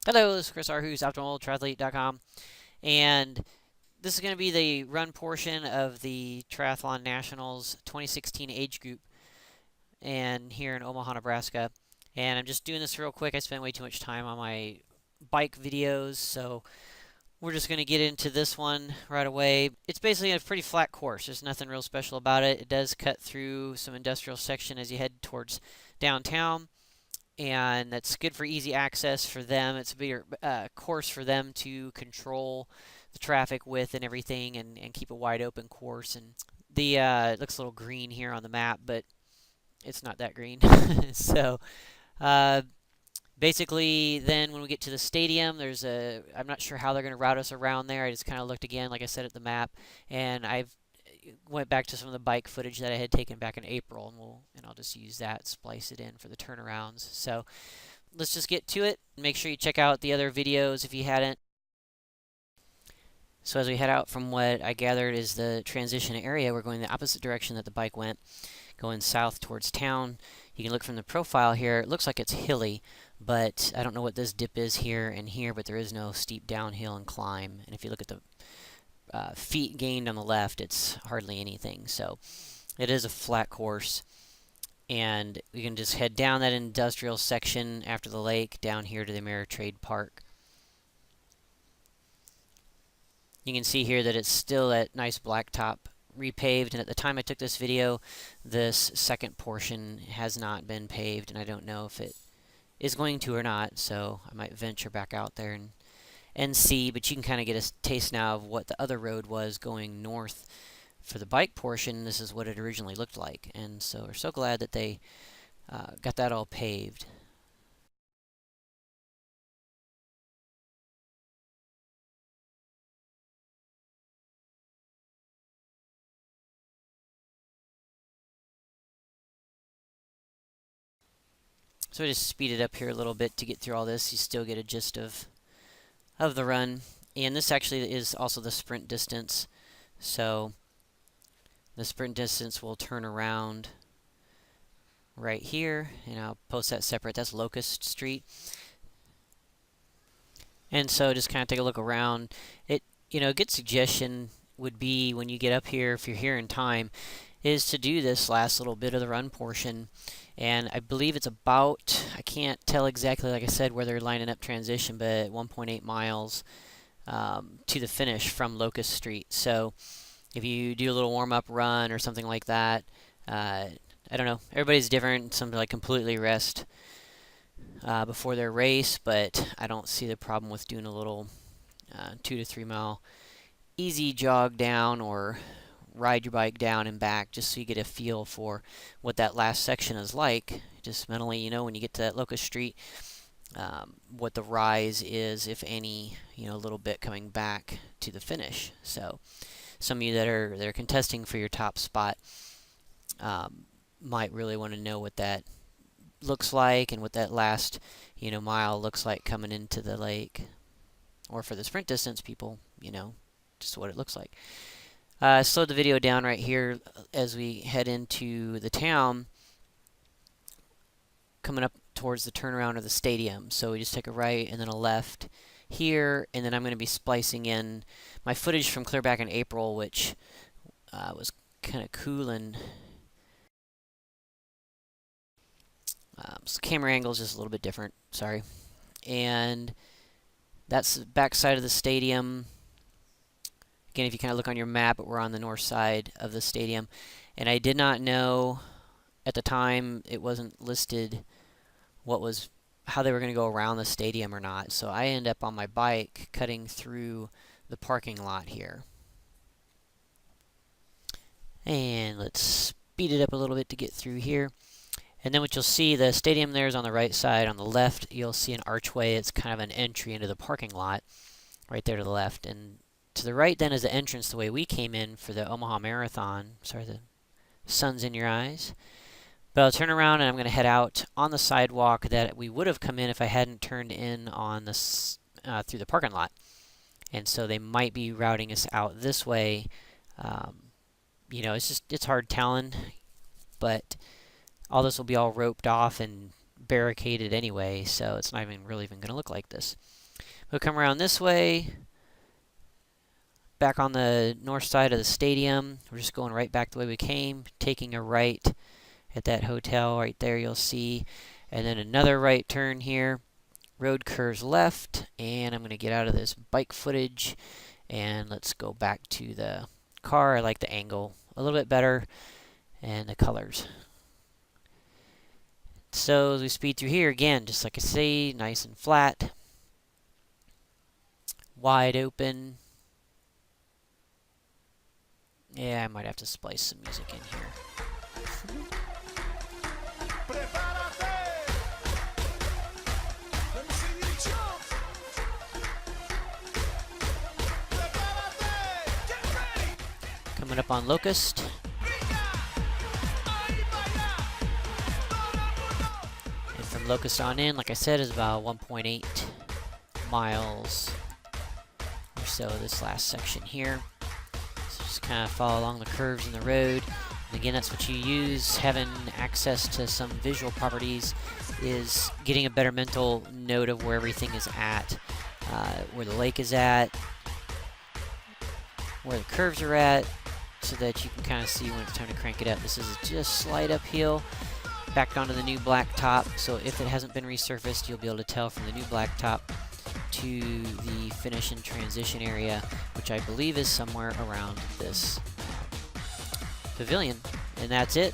Hello, this is Chris Arhus, OptimalTriathlete.com, and this is going to be the run portion of the Triathlon Nationals 2016 age group, and here in Omaha, Nebraska. And I'm just doing this real quick. I spent way too much time on my bike videos, so we're just going to get into this one right away. It's basically a pretty flat course. There's nothing real special about it. It does cut through some industrial section as you head towards downtown, and that's good for easy access for them. It's a bigger course for them to control the traffic with and everything, and keep a wide open course. And the it looks a little green here on the map, but it's not that green. So uh, basically, then when we get to the stadium, I'm not sure how they're going to route us around there. I just kind of looked again, like I said, at the map, and I've went back to some of the bike footage that I had taken back in April, and I'll just use that, splice it in for the turnarounds. So let's just get to it. Make sure you check out the other videos if you hadn't. So as we head out from what I gathered is the transition area, we're going the opposite direction that the bike went, going south towards town. You can look from the profile here. It looks like it's hilly, but I don't know what this dip is here and here, but there is no steep downhill and climb. And if you look at the feet gained on the left, it's hardly anything. So it is a flat course, and we can just head down that industrial section after the lake down here to the Ameritrade Park. You can see here that it's still that nice blacktop repaved, and at the time I took this video, this second portion has not been paved, and I don't know if it is going to or not, so I might venture back out there and see, but you can kind of get a taste now of what the other road was going north. For the bike portion, this is what it originally looked like, and so we're so glad that they got that all paved. So I just speed it up here a little bit to get through all this. You still get a gist of the run, and this actually is also the sprint distance. So the sprint distance will turn around right here, and I'll post that separate. That's Locust Street. And so just kind of take a look around. A good suggestion would be when you get up here, if you're here in time, is to do this last little bit of the run portion. And I believe it's about, I can't tell exactly, like I said, where they're lining up transition, but 1.8 miles to the finish from Locust Street. So if you do a little warm-up run or something like that, I don't know, everybody's different. Some like completely rest before their race, but I don't see the problem with doing a little 2 to 3 mile easy jog down or ride your bike down and back, just so you get a feel for what that last section is like. Just mentally, when you get to that Locust Street, what the rise is, if any, a little bit coming back to the finish. So some of you that are contesting for your top spot might really want to know what that looks like and what that last mile looks like coming into the lake. Or for the sprint distance people, just what it looks like. Slowed the video down right here as we head into the town, coming up towards the turnaround of the stadium. So we just take a right and then a left here, and then I'm going to be splicing in my footage from clear back in April, which was kind of cool, and so camera angle is just a little bit different, sorry. And that's the back side of the stadium. Again, if you kind of look on your map, we're on the north side of the stadium. And I did not know at the time, it wasn't listed how they were going to go around the stadium or not. So I end up on my bike cutting through the parking lot here. And let's speed it up a little bit to get through here. And then what you'll see, the stadium there is on the right side. On the left, you'll see an archway. It's kind of an entry into the parking lot right there to the left. And to the right then is the entrance the way we came in for the Omaha Marathon. Sorry, the sun's in your eyes. But I'll turn around and I'm going to head out on the sidewalk that we would have come in if I hadn't turned in on this through the parking lot. And so they might be routing us out this way. It's hard telling, but all this will be all roped off and barricaded anyway, so it's not even really going to look like this. We'll come around this way, back on the north side of the stadium. We're just going right back the way we came, taking a right at that hotel right there, you'll see, and then another right turn here. Road curves left, and I'm going to get out of this bike footage, and let's go back to the car. I like the angle a little bit better, and the colors. So as we speed through here, again, just like I say, nice and flat, wide open. Yeah, I might have to splice some music in here. Coming up on Locust. And from Locust on in, like I said, is about 1.8 miles or so this last section here. So just kind of follow along the curves in the road. And again, that's what you use. Having access to some visual properties is getting a better mental note of where everything is at, where the lake is at, where the curves are at, so that you can kind of see when it's time to crank it up. This is just slight uphill back onto the new blacktop, so if it hasn't been resurfaced, you'll be able to tell from the new blacktop to the finish and transition area, which I believe is somewhere around this pavilion. And that's it.